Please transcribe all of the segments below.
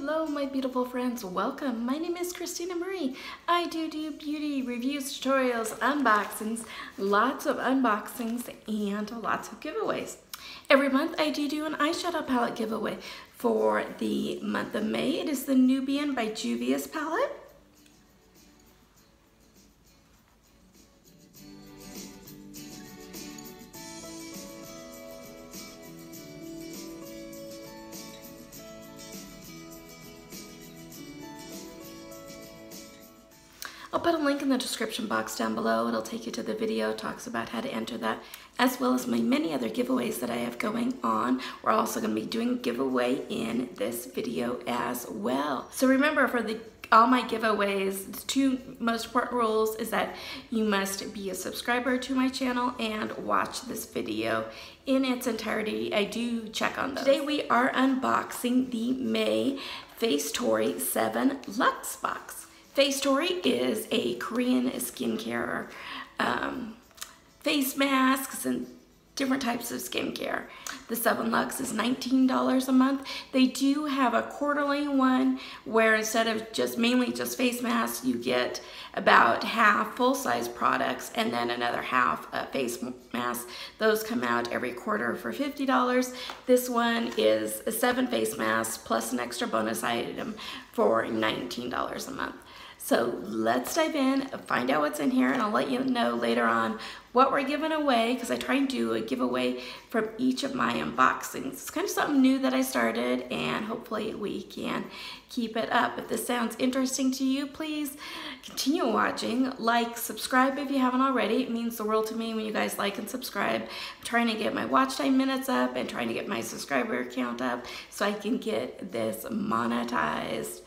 Hello my beautiful friends, welcome. My name is Christina Marie. I do beauty reviews, tutorials, unboxings, lots of unboxings, and lots of giveaways. Every month I do an eyeshadow palette giveaway. For the month of May, it is the Nubian by Juvia's palette. I'll put a link in the description box down below. It'll take you to the video, talks about how to enter that, as well as my many other giveaways that I have going on. We're also going to be doing a giveaway in this video as well. So remember, for all my giveaways, the two most important rules is that you must be a subscriber to my channel and watch this video in its entirety. I do check on those. Today we are unboxing the May Facetory 7 Lux box. Facetory is a Korean skincare face masks and different types of skincare. The 7 Lux is $19 a month. They do have a quarterly one where instead of mainly just face masks, you get about half full-size products and then another half face masks. Those come out every quarter for $50. This one is 7 face masks plus an extra bonus item for $19 a month. So let's dive in, find out what's in here, and I'll let you know later on what we're giving away, because I try and do a giveaway from each of my unboxings. It's kind of something new that I started, and hopefully we can keep it up. If this sounds interesting to you, please continue watching. Like, subscribe if you haven't already. It means the world to me when you guys like and subscribe. I'm trying to get my watch time minutes up and trying to get my subscriber count up so I can get this monetized.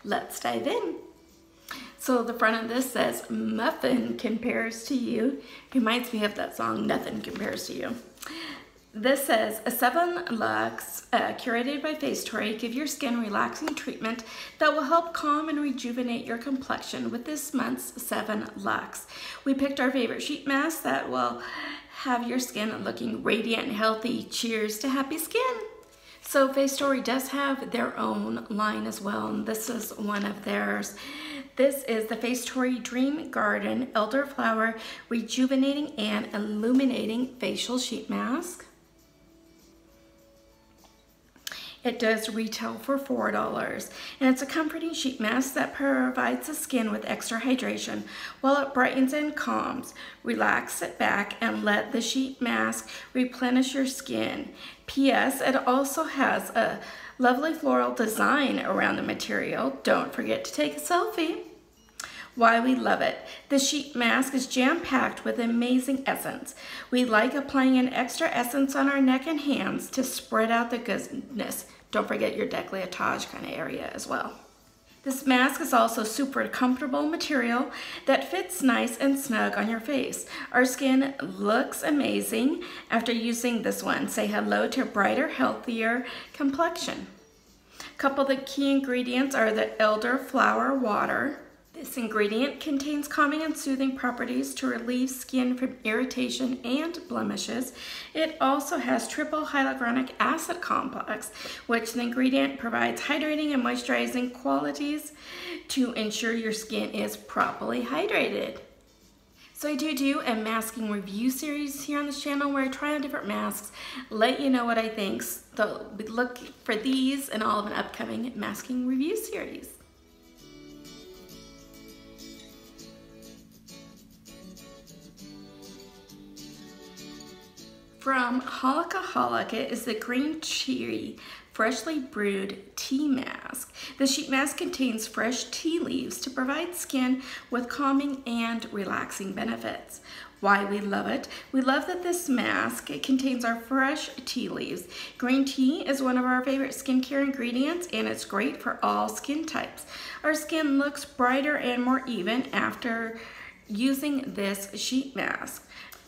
Let's dive in. So the front of this says, "Nothing compares to you." Reminds me of that song, "Nothing Compares to You." This says, a 7 Lux, curated by Facetory, give your skin relaxing treatment that will help calm and rejuvenate your complexion with this month's 7 Lux. We picked our favorite sheet mask that will have your skin looking radiant and healthy. Cheers to happy skin. So Facetory does have their own line as well, and this is one of theirs. This is the Facetory Dream Garden Elderflower Rejuvenating and Illuminating Facial Sheet Mask. It does retail for $4, and it's a comforting sheet mask that provides the skin with extra hydration while it brightens and calms. Relax, sit back, and let the sheet mask replenish your skin. P.S. It also has a lovely floral design around the material. Don't forget to take a selfie. Why we love it. The sheet mask is jam-packed with amazing essence. We like applying an extra essence on our neck and hands to spread out the goodness. Don't forget your décolletage kind of area as well. This mask is also super comfortable material that fits nice and snug on your face. Our skin looks amazing after using this one. Say hello to a brighter, healthier complexion. A couple of the key ingredients are the Elderflower water. This ingredient contains calming and soothing properties to relieve skin from irritation and blemishes. It also has triple hyaluronic acid complex, which the ingredient provides hydrating and moisturizing qualities to ensure your skin is properly hydrated. So I do a masking review series here on this channel where I try on different masks, let you know what I think. So look for these and all of an upcoming masking review series. From Holika is the green tea freshly brewed tea mask. The sheet mask contains fresh tea leaves to provide skin with calming and relaxing benefits. Why we love it. We love that this mask contains our fresh tea leaves. Green tea is one of our favorite skincare ingredients, and it's great for all skin types. Our skin looks brighter and more even after using this sheet mask.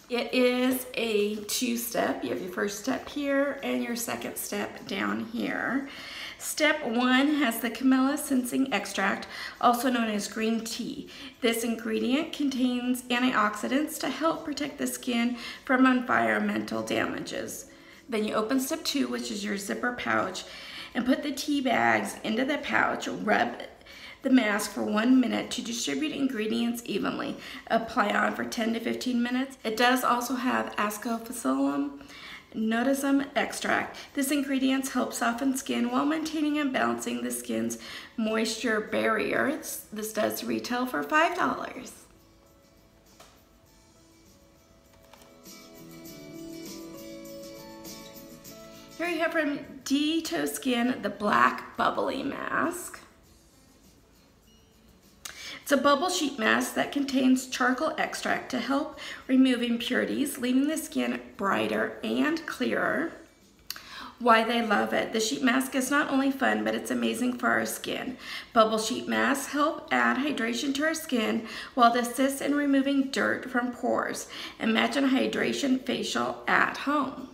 It is a 2-step. You have your first step here and your second step down here. Step 1 has the Camellia Ginseng extract, also known as green tea. This ingredient contains antioxidants to help protect the skin from environmental damages. Then you open step 2, which is your zipper pouch. and put the tea bags into the pouch. Rub the mask for 1 minute to distribute ingredients evenly. Apply on for 10 to 15 minutes. It does also have Ascophyllum notism extract. This ingredient helps soften skin while maintaining and balancing the skin's moisture barrier. This does retail for $5. Here you have from Detoskin the Black Bubbly Mask. It's a bubble sheet mask that contains charcoal extract to help remove impurities, leaving the skin brighter and clearer. Why they love it. The sheet mask is not only fun, but it's amazing for our skin. Bubble sheet masks help add hydration to our skin while it assists in removing dirt from pores. Imagine a hydration facial at home.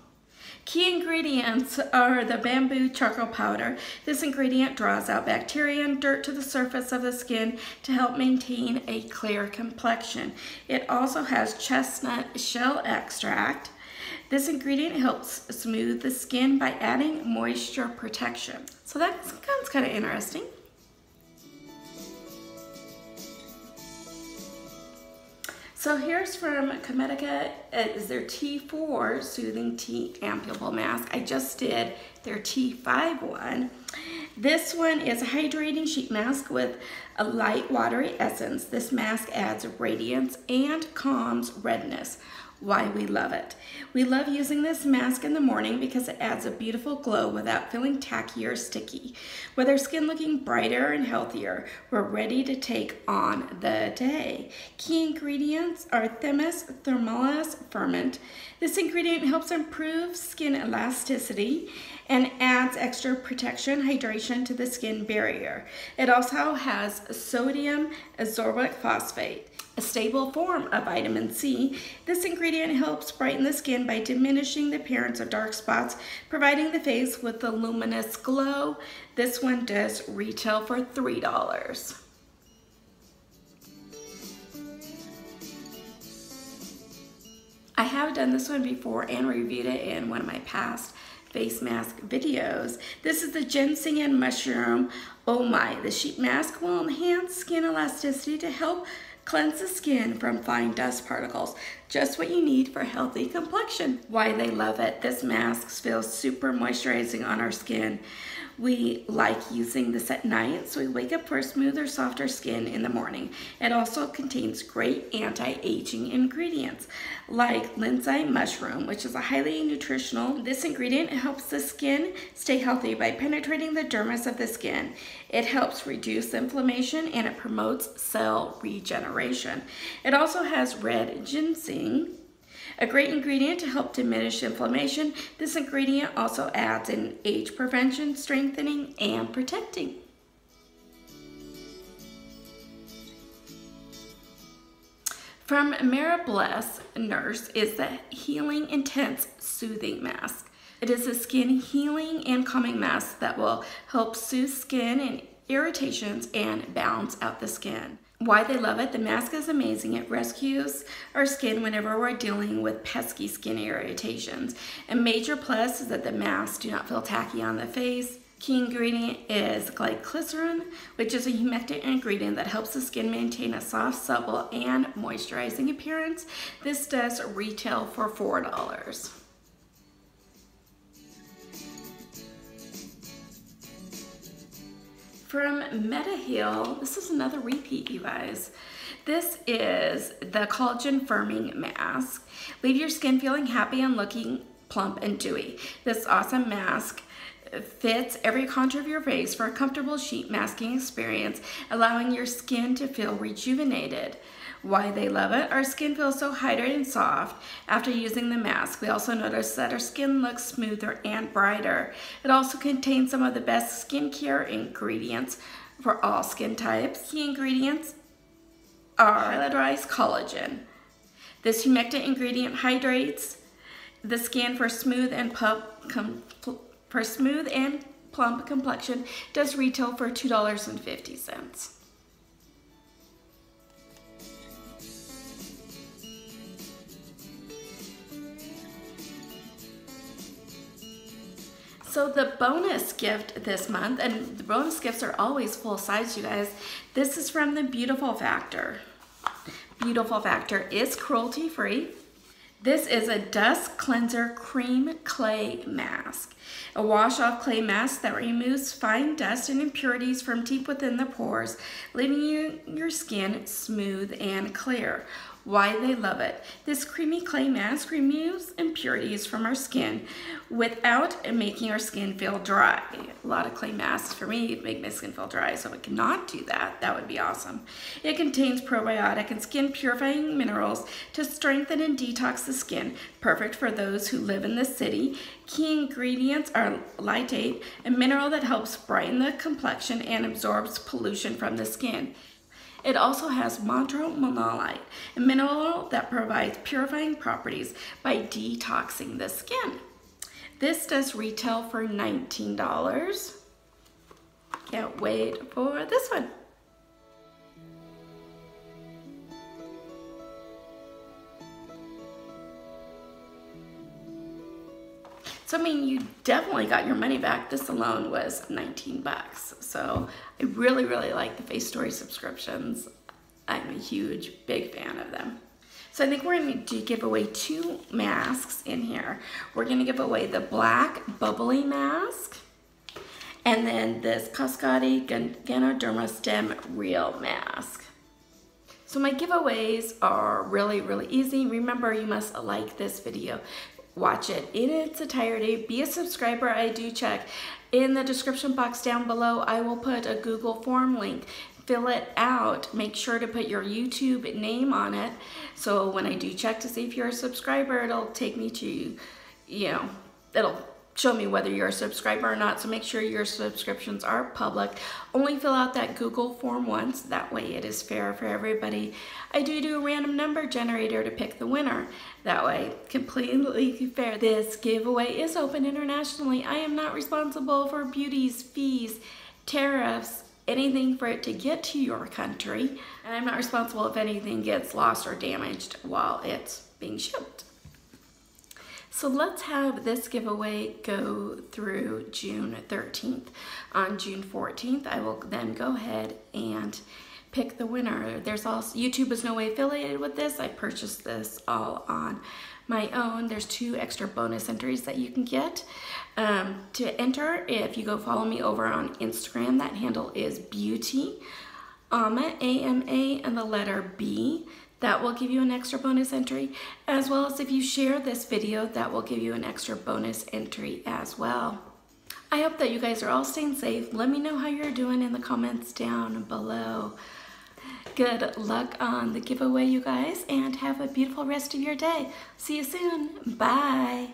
Key ingredients are the bamboo charcoal powder. This ingredient draws out bacteria and dirt to the surface of the skin to help maintain a clear complexion. It also has chestnut shell extract. This ingredient helps smooth the skin by adding moisture protection. So that sounds kind of interesting. So here's from Cosmetea, is their T4 Soothing Tea Ampoule Mask. I just did their T5 one. This one is a hydrating sheet mask with a light watery essence. This mask adds radiance and calms redness. Why we love it. We love using this mask in the morning because it adds a beautiful glow without feeling tacky or sticky. With our skin looking brighter and healthier, we're ready to take on the day. Key ingredients are Thymus thermalis ferment. This ingredient helps improve skin elasticity and adds extra protection, hydration to the skin barrier. It also has sodium ascorbic phosphate, a stable form of vitamin C. This ingredient helps brighten the skin by diminishing the appearance of dark spots, providing the face with a luminous glow. This one does retail for $3. I have done this one before and reviewed it in one of my past face mask videos. This is the Ginseng and Mushroom Oh My. The sheet mask will enhance skin elasticity to help cleanse the skin from fine dust particles. Just what you need for a healthy complexion. Why they love it. This mask feels super moisturizing on our skin. We like using this at night, so we wake up for a smoother, softer skin in the morning. It also contains great anti-aging ingredients like linseed mushroom, which is a highly nutritional. This ingredient helps the skin stay healthy by penetrating the dermis of the skin. It helps reduce inflammation and it promotes cell regeneration. It also has red ginseng, a great ingredient to help diminish inflammation. This ingredient also adds in age prevention, strengthening, and protecting. From Merbliss Nurse is the Healing Intense Soothing Mask. It is a skin healing and calming mask that will help soothe skin and irritations and balance out the skin. Why they love it. The mask is amazing. It rescues our skin whenever we're dealing with pesky skin irritations. A major plus is that the masks do not feel tacky on the face. Key ingredient is glycerin, which is a humectant ingredient that helps the skin maintain a soft, supple, and moisturizing appearance. This does retail for $4. From Mediheal, this is another repeat, you guys. This is the Collagen Firming Mask. Leave your skin feeling happy and looking plump and dewy. This awesome mask fits every contour of your face for a comfortable sheet masking experience, allowing your skin to feel rejuvenated. Why they love it. Our skin feels so hydrated and soft after using the mask. We also notice that our skin looks smoother and brighter. It also contains some of the best skincare ingredients for all skin types. Key ingredients are hyaluronized collagen. This humectant ingredient hydrates the skin for smooth and plump complexion. Does retail for $2.50. So the bonus gift this month, and the bonus gifts are always full size, you guys. This is from the Beautiful Factor. Beautiful Factor is cruelty free. This is a Dust Cleanser Cream Clay Mask. A wash-off clay mask that removes fine dust and impurities from deep within the pores, leaving your skin smooth and clear. Why they love it. This creamy clay mask removes impurities from our skin without making our skin feel dry. A lot of clay masks for me make my skin feel dry, so it cannot do that. That would be awesome. It contains probiotic and skin purifying minerals to strengthen and detox the skin, perfect for those who live in the city. Key ingredients are lytate, a mineral that helps brighten the complexion and absorbs pollution from the skin. It also has monochrolate, a mineral that provides purifying properties by detoxing the skin. This does retail for $19. Can't wait for this one. So, I mean, you definitely got your money back. This alone was 19 bucks. So I really, really like the Facetory subscriptions. I'm a huge, big fan of them. So I think we're going to give away 2 masks in here. We're going to give away the black Bubbly mask and then this Coscodi Ganoderma Stem Real mask. So my giveaways are really, really easy. Remember, you must like this video. Watch it in its entirety. Be a subscriber. I do check. In the description box down below, I will put a Google form link. Fill it out. Make sure to put your YouTube name on it. So when I do check to see if you're a subscriber, it'll take me to, it'll show me whether you're a subscriber or not. So make sure your subscriptions are public. Only fill out that Google form once. That way it is fair for everybody. I do a random number generator to pick the winner. That way, completely fair. This giveaway is open internationally. I am not responsible for beauties, fees, tariffs, anything for it to get to your country. And I'm not responsible if anything gets lost or damaged while it's being shipped. So let's have this giveaway go through June 13th. On June 14th, I will then go ahead and pick the winner. There's also, YouTube is no way affiliated with this. I purchased this all on my own. There's 2 extra bonus entries that you can get. To enter, if you go follow me over on Instagram, that handle is beauty, AMA, A-M-A, and the letter B. That will give you an extra bonus entry, as well as if you share this video, that will give you an extra bonus entry as well. I hope that you guys are all staying safe. Let me know how you're doing in the comments down below. Good luck on the giveaway, you guys, and have a beautiful rest of your day. See you soon. Bye.